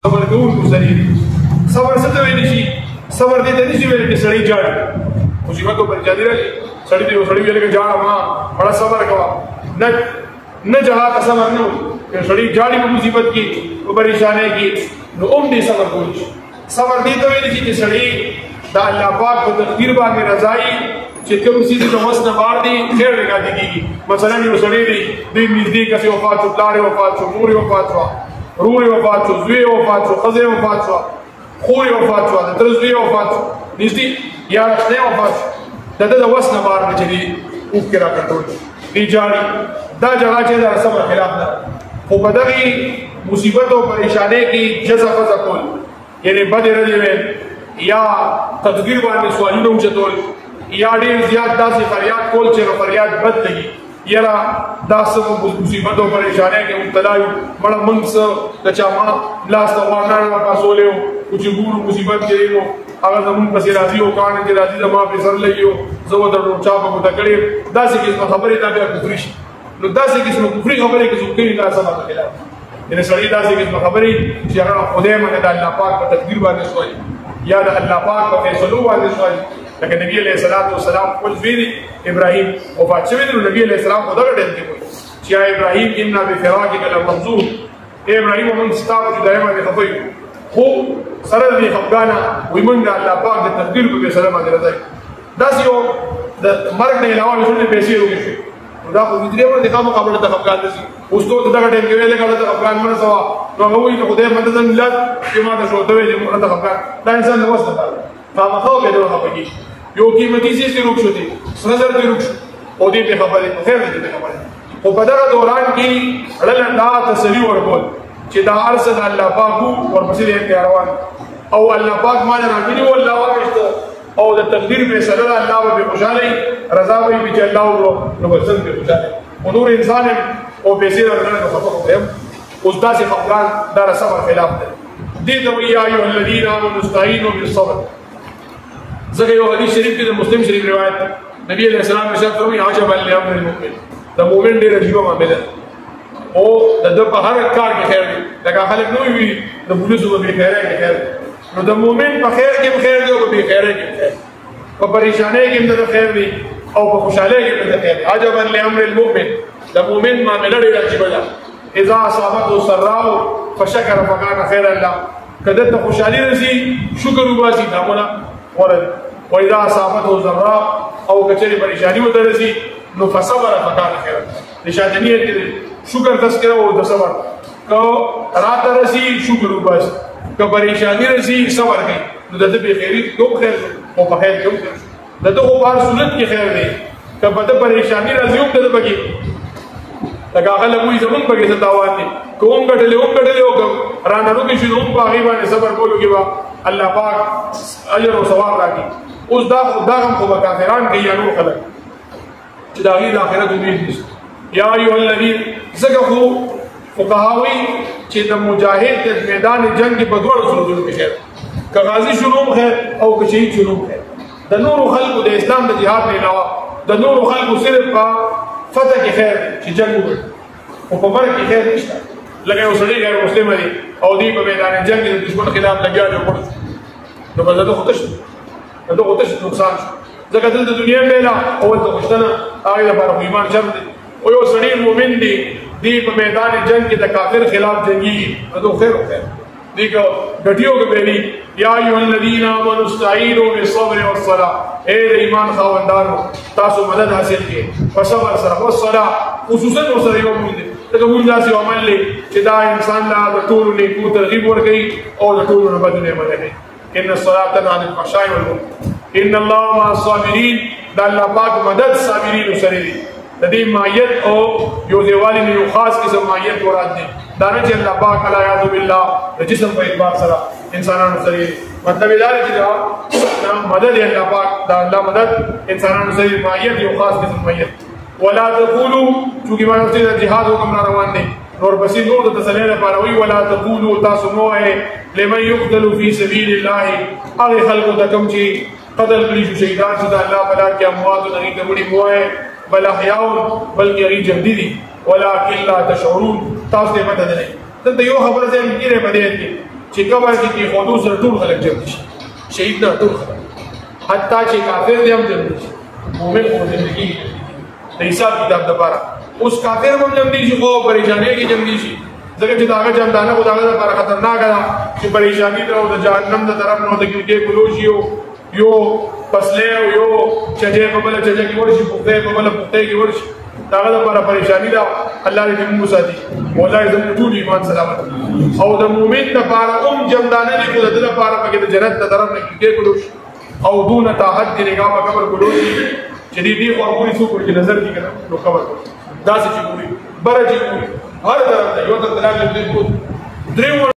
صبر کوونکو سړي صبر څه ته ویل شي صبر دې ته نشي ویل چې سړی جاړي مصیبتو پر جادي راځي سړی دې سړی ویل کې جاړه ما بڑا صبر کوا نه جهاد صبر نه وي سړی جاړي په مصیبت کې په پریشانۍ کې نو دې صبر کوي صبر دې ته ویل شي چې سړی دا الله پاک په تقدیر باندې رضای چې کوم څه د وسنه بار دي خیر لګا دیږي مثلا یو سړی دی نږدې کسي وفات شو پلار وفات شو مور وفات شو رور وفات شو زوی وفات شو خزه وفات شو خور وفات شو تر زوی وفات شو نږدې یا رښتیا وفات شو د وسنه بار نه چي او کرا کنټرول دی جاړي دا جگہ چې دا صبر خلاف نه خو په دغه مصیبت او پریشانۍ کې جزا فزا کول یعنی بد رجوي یا تقدیر باندې سوالونه وچتول یا ډیر زیات داسې فریاد کول چې فریاد بد لګي یلا داسې مصیبت او پریشانۍ کې مبتلا یو مړه موږ څه د چا ما لاس ته وانه پاسولیو چې ګورو مصیبت کې نو هغه زمون پسې راځي او کان چې راځي زما په سر لګیو زه ودرو چا په متکړې داسې کې خبرې دا بیا کفر شي نو داسې کې کفر خبرې کې څوک نه لاسه ماته خلاف ان سړی داسې کې خبرې چې هغه خدای باندې د الله پاک په تقدیر باندې سوال یا د الله پاک په فیصلو باندې سوال لکه نبی علیہ الصلوۃ والسلام خپل ویلي ابراهیم وفات شوی دی نبی علیہ السلام خدای ډېر دی چې ابراهیم ان بفراقک لمحزون ابراهیم موږ ستاسو د دایمه د خپل خو سره دې خفګانا وي موږ د الله پاک د تقدیر په فیصله باندې راځي دا یو د مرګ نه علاوه څه پیسې وګورئ دا په دې ډول د کومه قبل ته خفګان دي اوس ته دغه ټیم کې ویل کړه ته خفګان مړ سوا نو هغه وایي چې خدای مدد ملت چې ما ته شو ته ویل چې ته خفګان دا انسان نو وسته فمخاو به دوه خفګي یو قیمتي شي چې روښ شوی نظر دې روښ او دې په خبره خیر دې خبره او په دغه دوران کې رلندا تسلی ورکول چې دا ارسل الله پاک ورپسې دې روان او الله پاک باندې راغلی او الله واغشت او د تقدیر په سره الله به خوشاله رضا وي چې الله نو وسن به خوشاله او نور انسان او پیسې راغله خطر کوي اوس داسې خپلان دا صبر خلاف ده دې ته وی ایو الذین آمنوا استعینوا بالصبر زګ یو حدیث شریف کې د مسلم شریف روایت نبی علیہ السلام ارشاد فرمایي عجب لامر المؤمن د مؤمن ډېر عجیب معاملې او د په هر کار کې خیر دی لکه خلک نو وي د پولیسو په خیره کې خیر نو د مؤمن په خیر کې خیر دی او په خیره کې خیر په پریشانۍ کې د خیر دی او په خوشاله کې د خیر عجب لامر المؤمن د مؤمن معاملې ډېر عجیب ده اذا اصابته سراء فشكر فكان خيرا له کده ته خوشالي رسي شکر وباسي دامونه ورد واذا اصابته ضراء او کچري پریشانی وته رسي نو فصبر فكان خيرا نشادنیت شکر تذکرہ او د صبر کو رات رسي شکر وباسي کو پریشانی رسي صبر کوي نو د دې خیری کو خیر او په خیر کې دغه په هر صورت کې خیر دی کله په پریشانی راځي او د بګي لکه هغه وایي زمون په کې تاوان دي کوم غټلې او رانه نو کې شنو په هغه باندې صبر کولو کې وا الله پاک اجر او ثواب راکړي اوس دا هم خو کافران کې یا نور خلک چې دا غي د آخرت امید دي یا ایو الذین زګو فقهاوی چې د مجاهد د میدان جنگ په دوه صورتونو کې خیر که غازی شنو خیر او که شهید شنو خیر د نور خلکو د اسلام د جهاد نه علاوه د نور خلکو صرف په فتح کې خیر چې جنگ وکړي او په مرګ کې خیر نشته لکه یو سړی غیر مسلم دی او دی په میدان جنگ کې د دشمن خلاف لګیا دی نو په دغه خوتش نقصان ځکه د دنیا میلا او د خوشتنه هغه لپاره ایمان شرط دی او یو سړی مؤمن دی په میدان جنگ کې د کافر خلاف جنگي نو خیر دی کو غټیو کې ویلي یا ایو الذین آمنوا استعینوا بالصبر والصلاة اے ایمان خاوندانو تاسو مدد حاصل کړئ په صبر سره او صلاة خصوصا سره یو مونږ دغه مونږ داسې عمل لې چې دا انسان لا د ټول نیکو ترغیب ورکړي او د ټول نه بد نه مني ان الصلاة تنهى عن الفحشاء والمنکر ان الله مع الصابرین دا الله پاک مدد صابرین سره دی د دې مایت او یو دیوالی نه یو خاص قسم مایت ورات دي دا نه چې الله پاک علی اعوذ بالله د جسم په اعتبار سره انسانانو سره مطلب دا دی چې مدد الله پاک دا الله مدد انسانانو سره مایت یو خاص قسم مایت ولا تقولوا چونکی باندې د جهاد حکم روان دي نور پسې نور د تسلیل لپاره وی ولا تقولوا تاسو نو لمن يقتل في سبيل الله هغه خلق د کوم چې قتل کړي شهیدان چې د الله په لار کې اموات نه دي وړي موه بل احیاء بلکې غي جهدي دي ولكن لا تشعرون تاسو ته پته نه دلته یو خبره ځم کیره په دې کې چې قبر کې کې خودو سره ټول خلک جمع شي شهید نه ټول خلک حتی چې کافر دې هم جمع شي مؤمن خو زندگی د حساب کتاب لپاره اوس کافر هم جمع شي خو پریشانی کې جمع شي ځکه چې داغه جمدانه خو داغه لپاره خطرناک ده چې پریشانی ته او د جهنم د طرف نو د کې ګلوشي یو پسله یو چجه په بل چجه کې ورشي په په بل په کې ورشي داغه لپاره پریشانی ده الله دې موږ ساتي مولا دې زموږ ټول ایمان سلامت او د مؤمن لپاره جمدانه دې کو د لپاره په د جنت د طرف نه کې ګلوشي او دون تعهد دې نگاه په قبر ګلوشي چې دې خو څوک چې نظر کې کنه نو قبر دا څه چې ګوري برجي ګوري هر طرف ته یو ته دلال دې کو درې